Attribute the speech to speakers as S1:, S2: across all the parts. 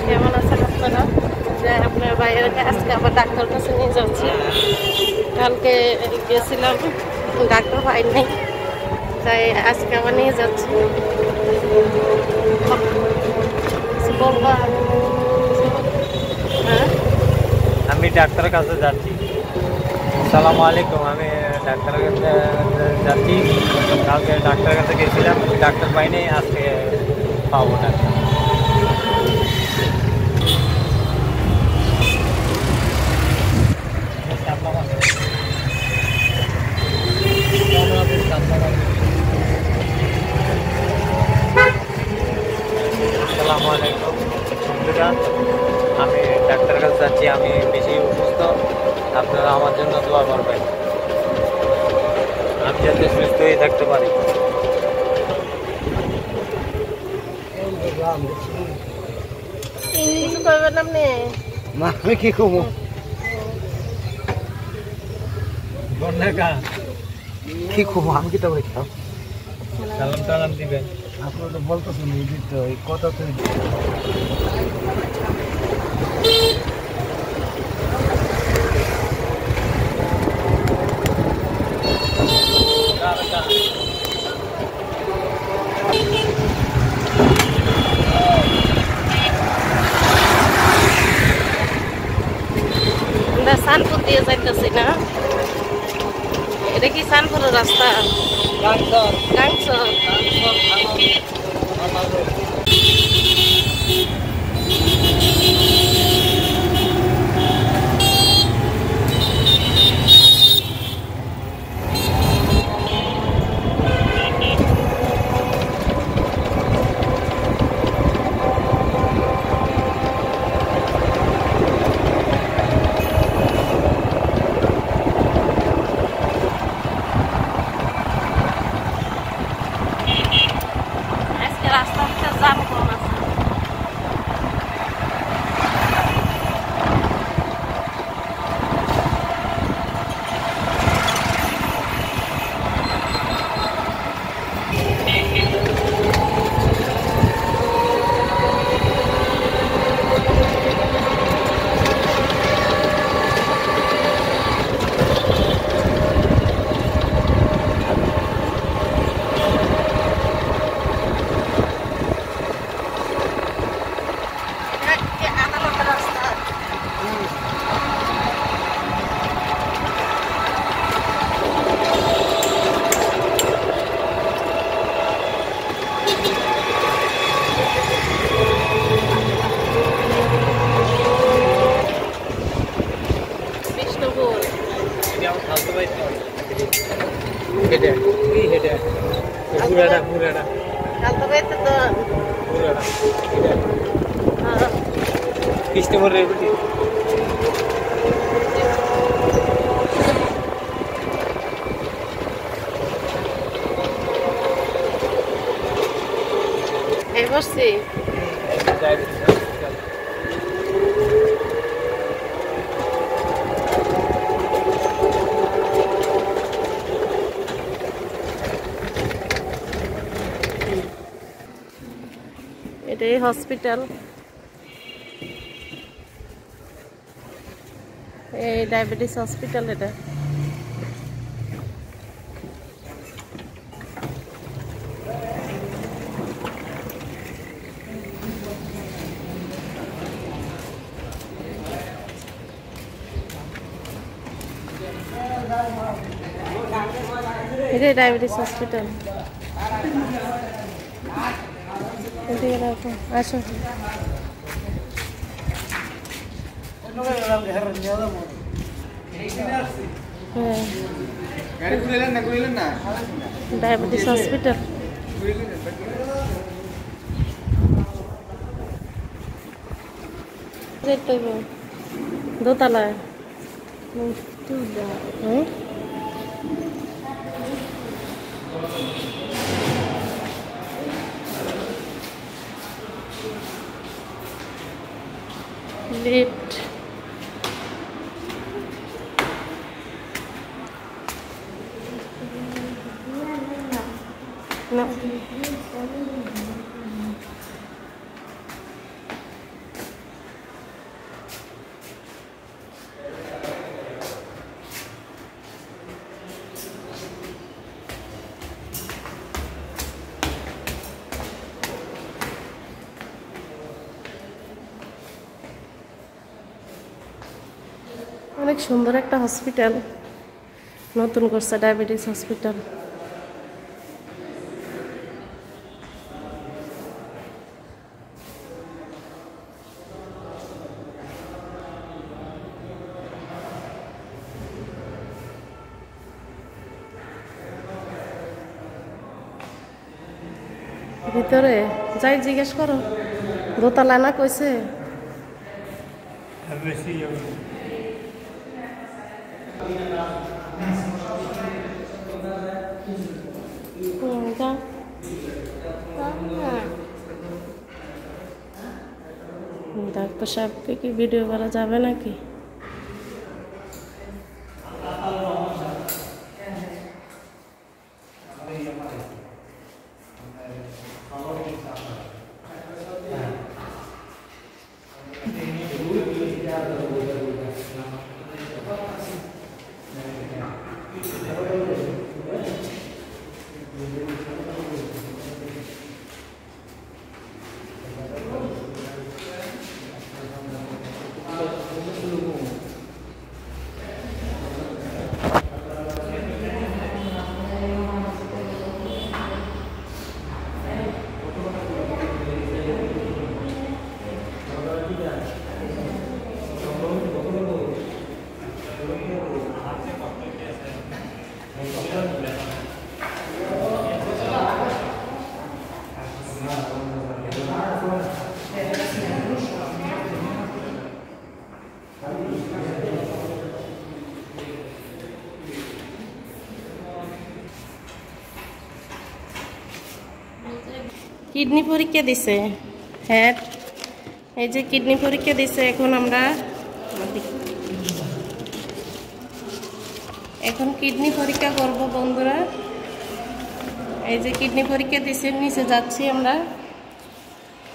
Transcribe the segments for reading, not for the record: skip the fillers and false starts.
S1: কেমন আছেন আপনারা? যে আপনার বাইরেকে আজকে আবার ডাক্তার কাছে নিয়ে যাচ্ছি। কালকে গেছিলাম, ডাক্তার পাই নাই, তাই আজকে আবার নিয়ে যাচ্ছি। বলবা হ্যাঁ,
S2: আমি ডাক্তারের কাছে যাচ্ছি। আসসালামু আলাইকুম। আমি ডাক্তারের কাছে যাচ্ছি। কালকে ডাক্তারের কাছে গেছিলাম, ডাক্তার পাইনি, আজকে পাবো ডাক্তার। আসসালামু আলাইকুম বন্ধুরা, আমি ডাক্তারের কাছে যাচ্ছি। আমি বেশি অসুস্থ, আপনারা আমার জন্য দোয়া করবেন, আমি যাতে সুস্থ হয়ে থাকতে পারি।
S1: কিছু করবেন আপনি?
S2: মা আমি কি করবো? কি করবো আমি? কি তো সালাম টালাম দিবেন। আপনারা তো বলতেছেন এই দিতে ওই কথা তো
S1: আমরা সানপুর দিয়ে যাইতেছি না? এটা কি সানপুরের রাস্তা? গাংচর। আজকে রাস্তার ভিতরে জ্যাম কম আছে। আদালতের রাস্তা। বিষ্ণুপুর। কালকে বাইতে তো
S2: কৃষ্ণপুর রেগুটি
S1: এই বসছি। এটাই হসপিটাল, এই ডায়াবেটিস হসপিটাল। এটা এটাই ডায়াবেটিস হসপিটাল। এদিকে রাখো, আসো। Diabetes hospital. দোতলায়। লিফট। না অনেক সুন্দর একটা হসপিটাল নতুন করছে, ডায়াবেটিস হসপিটাল। ভিতরে যাই জিজ্ঞেস করো, দোতলা না কইছে? ডাক্তার সাহেবকে কি ভিডিও করা যাবে নাকি? কিডনি পরীক্ষা দিছে, হ্যাঁ এই যে কিডনি পরীক্ষা দিছে। এখন কিডনি পরীক্ষা করব বন্ধুরা। এই যে কিডনি পরীক্ষা দিছে, নিচে যাচ্ছি আমরা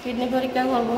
S1: কিডনি পরীক্ষা করব।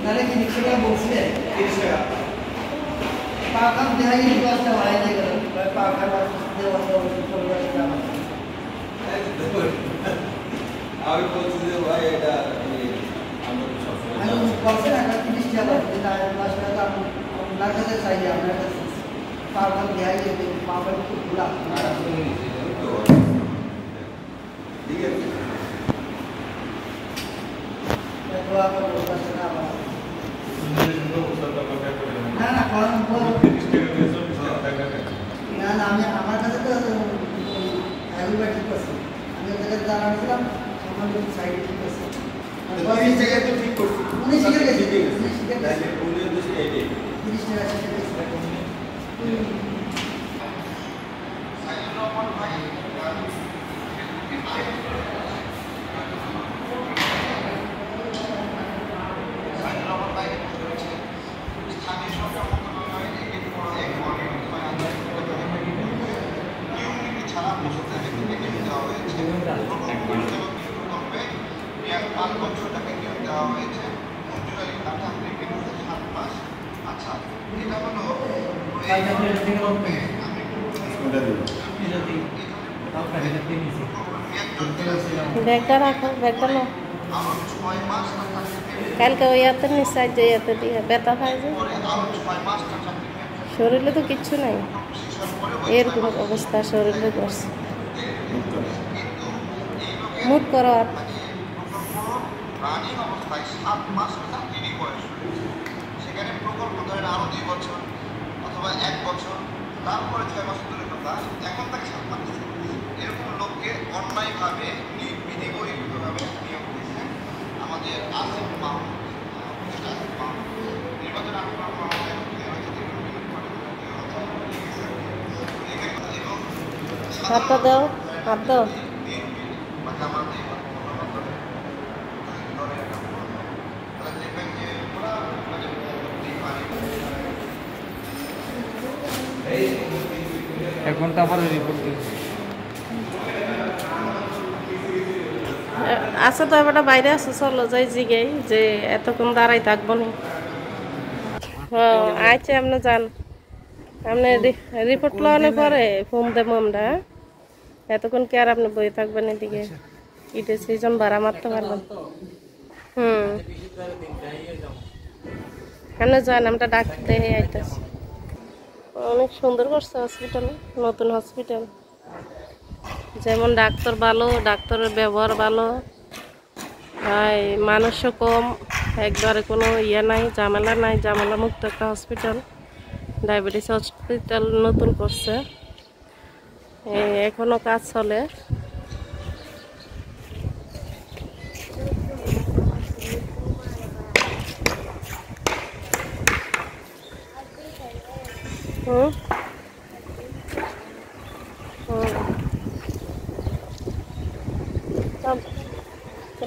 S3: নারে কি নিকলা বলছে 30 টাকা পাকাম দেখাই এই কাজটা ভাই নাই গেল পাকা দেওয়া পরিবার টাকা
S4: আমি বলছি যে ভাই এটা আমরা সব
S3: আমি বলছি না 30 টাকা দিন আর মাস টাকা আপনার কাছে চাই আপনার কাছে পাকাম দেখাই এই পাকা খুব ভুলা
S4: আর শুনে নিছি তো ঠিক আছে
S3: তো আমার বলতে না না না কারণ না না আমি আমার কাছে তো অ্যালোপ্যাথিক আছে, আমি ওদের জানাছিলাম আমার সাইড ঠিক আছে,
S4: আমি এই জায়গায় তো ঠিক করছি
S3: উনি শিখে গেছে,
S4: ঠিক
S3: উনি
S4: আছে
S3: শিখে
S4: তাহলে
S3: গেছে
S4: উনি তো এইটাই
S3: 30 টাকা শিখে গেছে।
S1: ব্যাগটা রাখো, ব্যাগটা লো। কালকে ওই হাতের নিচে আজ যে হাতে দিয়ে ব্যথা পায় যে শরীরে তো কিচ্ছু নাই, এরকম অবস্থা শরীরে করছে। মুট করো
S5: রানিং অবস্থায় 7 মাস তিনি বয়স সেখানে প্রকল্প ধরেন আরো 2 বছর অথবা 1 বছর তারপরে 6 মাস দূরের কথা এখন তাকে 7 মাস এরকম লোককে অন্যায়ভাবে বিধিবহির্ভূতভাবে নিয়োগ দিয়েছে আমাদের আসিফ মাহমুদ নির্বাচন
S1: হাতটা দাও, হাত দাও।
S2: এক ঘন্টা পরে রিপোর্ট দিয়েছি।
S1: আচ্ছা তো এবার বাইরে আছে, চলো যাই জিগাই যে এতক্ষণ দাঁড়াই থাকবো না। হ্যাঁ আচ্ছা আপনি যান, আপনি রিপোর্ট লাগানোর পরে ফোন দেবো আমরা। এতক্ষণ কি আর আপনি বয়ে থাকবেন এদিকে? ইটে সিজন ভাড়া মারতে পারবেন। আপনি যান, আমরা ডাক্তার দেখে আইতেছি। অনেক সুন্দর করছে হসপিটাল, নতুন হসপিটাল। যেমন ডাক্তার ভালো, ডাক্তারের ব্যবহার ভালো, মানুষও কম, একবারে কোনো ইয়ে নাই, ঝামেলা নাই, ঝামেলা মুক্ত একটা হসপিটাল। ডায়াবেটিস হসপিটাল নতুন করছে, এখনো কাজ চলে।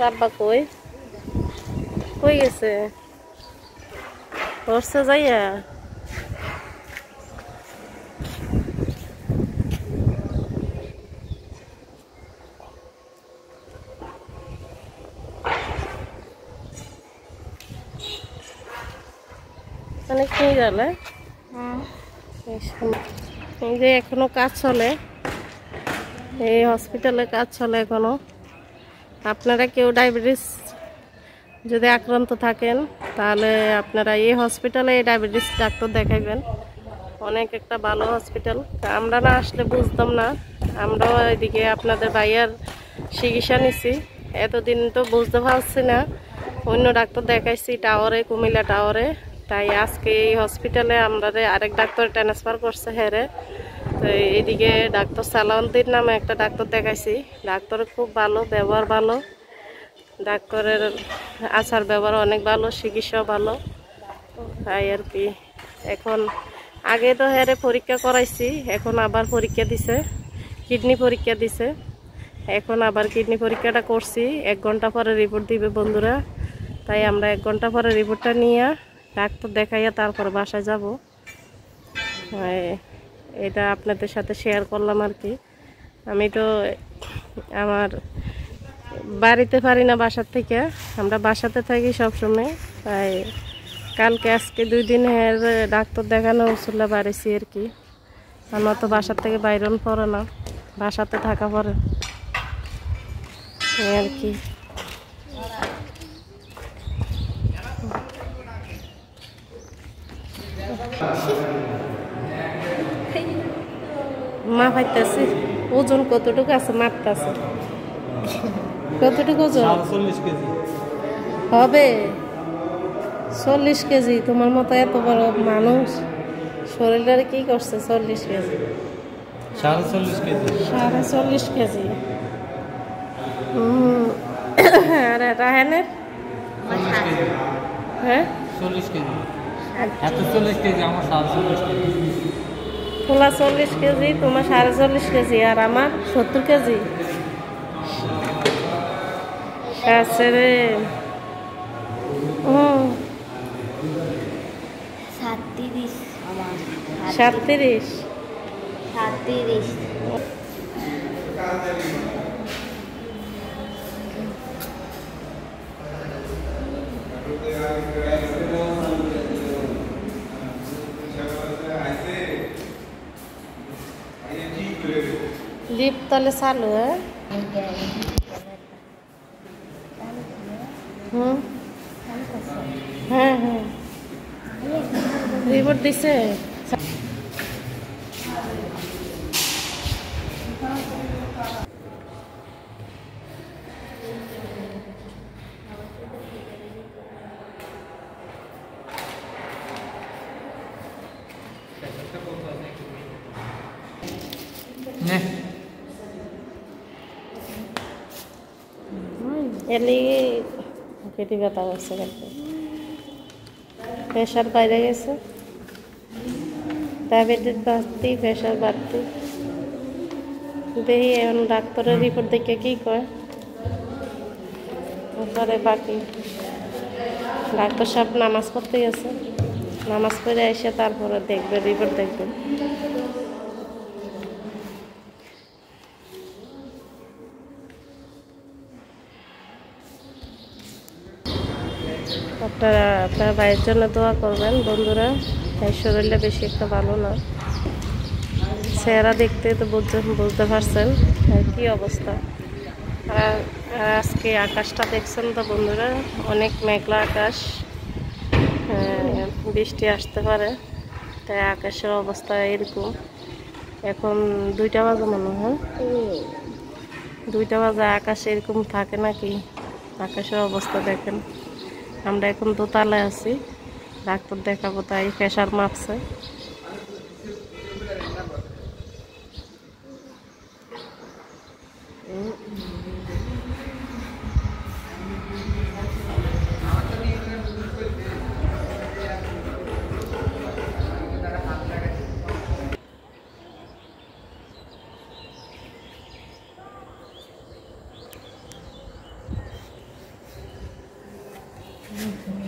S1: রাব্বা কই কই গেছে? বর্ষা যাইয়া অনেক নিয়ে গেলে এই যে এখনো কাজ চলে, এই হসপিটালে কাজ চলে এখনো। আপনারা কেউ ডায়াবেটিস যদি আক্রান্ত থাকেন তাহলে আপনারা এই হসপিটালে ডায়াবেটিস ডাক্তার দেখাইবেন। অনেক একটা ভালো হসপিটাল। আমরা না আসলে বুঝতাম না, আমরাও এদিকে আপনাদের ভাইয়ার চিকিৎসা নিছি, এতদিন তো বুঝতে পারছি না। অন্য ডাক্তার দেখাইছি টাওয়ারে, কুমিল্লা টাওয়ারে। তাই আজকে এই হসপিটালে আমরা আরেক ডাক্তার ট্রান্সফার করছে হেরে। তো এইদিকে ডাক্তার সালাউদ্দিন নামে একটা ডাক্তার দেখাইছি। ডাক্তার খুব ভালো, ব্যবহার ভালো, ডাক্তারের আচার ব্যবহার অনেক ভালো, চিকিৎসাও ভালো। তাই আর কি এখন আগে তো হেরে পরীক্ষা করাইছি, এখন আবার পরীক্ষা দিছে, কিডনি পরীক্ষা দিছে। এখন আবার কিডনি পরীক্ষাটা করছি, 1 ঘন্টা পরে রিপোর্ট দিবে বন্ধুরা। তাই আমরা 1 ঘন্টা পরে রিপোর্টটা নিয়ে ডাক্তার দেখাইয়া তারপর বাসায় যাব। এটা আপনাদের সাথে শেয়ার করলাম আর কি। আমি তো আমার বাড়িতে পারি না বাসার থেকে, আমরা বাসাতে থাকি সবসময়। তাই কালকে আজকে 2 দিন ডাক্তার দেখানো ওষুধটা বাড়িছি আর কি। আমার তো বাসার থেকে বাইরন পড়ে না, বাসাতে থাকা পড়ে আর কি। মা পাইতেছি ওজন কতটুকু আছে, মাপতেছে কতটুকু ওজন
S2: 40 কেজি
S1: হবে। 40 কেজি? তোমার মতো এত বড় মানুষ শরীরের কি করছে? 40 কেজি,
S2: 40.5 কেজি,
S1: 40.5 কেজি। আর রাহানের? হ্যাঁ
S2: 40 কেজি। এত 40 কেজি, আমার 40 কেজি।
S1: তোলা 40 কেজি, তোমার 40.5 কেজি, আর আমার 70 কেজি। আছে রে। 37। লিপ তাহলে চালু? হ্যাঁ হ্যাঁ রিপোর্ট দিছে। এলি পেটি ব্যথা হচ্ছে কালকে, প্রেশার বাইরে গেছে, ডায়াবেটিস বাড়তি, প্রেশার বাড়তি। দেখি এখন ডাক্তারের রিপোর্ট দেখে কি কয়, তারপরে বাকি ডাক্তার সাহেব নামাজ পড়তে গেছে, নামাজ পড়ে এসে তারপরে দেখবে, রিপোর্ট দেখবে। আপনারা আপনার ভাইয়ের জন্য দোয়া করবেন বন্ধুরা। তাই শরীরটা বেশি একটা ভালো না, চেহারা দেখতে তো বুঝতে পারছেন আর কি অবস্থা। আর আজকে আকাশটা দেখছেন তো বন্ধুরা, অনেক মেঘলা আকাশ, বৃষ্টি আসতে পারে, তাই আকাশের অবস্থা এরকম। এখন 2টা বাজে মনে হয়, 2টা বাজে, আকাশ এরকম থাকে নাকি? আকাশের অবস্থা দেখেন। আমরা এখন দোতলায় আছি, ডাক্তার দেখাবো তাই প্রেশার মাপছে।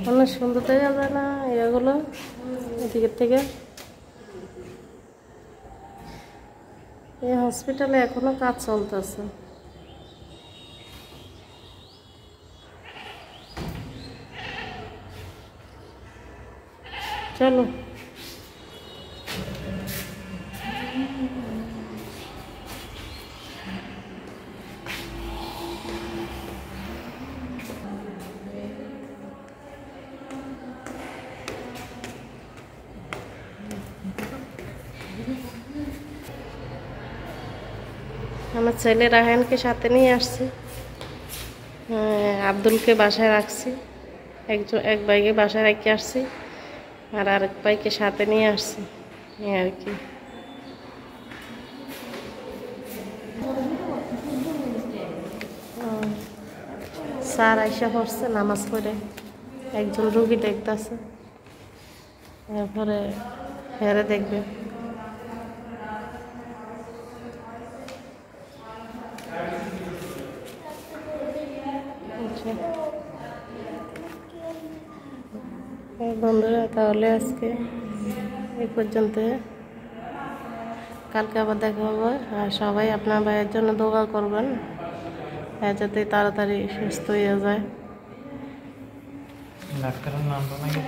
S1: অনেক সুন্দর দেখা যায় না এগুলো এদিকের থেকে? এই হসপিটালে এখনো কাজ চলতেছে। চলো আমার ছেলে রাহানকে সাথে নিয়ে আসছি, আব্দুলকে বাসায় রাখছি, এক ভাইকে বাসায় রেখে আসছি, আর আরেক ভাইকে সাথে নিয়ে আসছি, এই আর কি। স্যার আইসা পড়ছে নামাজ পড়ে, একজন রুগী দেখতেছে, এরপরে হেরে দেখবে। বন্ধুরা তাহলে আজকে এই পর্যন্ত, কালকে আবার দেখা হবে। আর সবাই আপনার ভাইয়ের জন্য দোয়া করবেন, যাতে তাড়াতাড়ি সুস্থ হয়ে যায়।
S2: ডাক্তারের নামটা নাকি?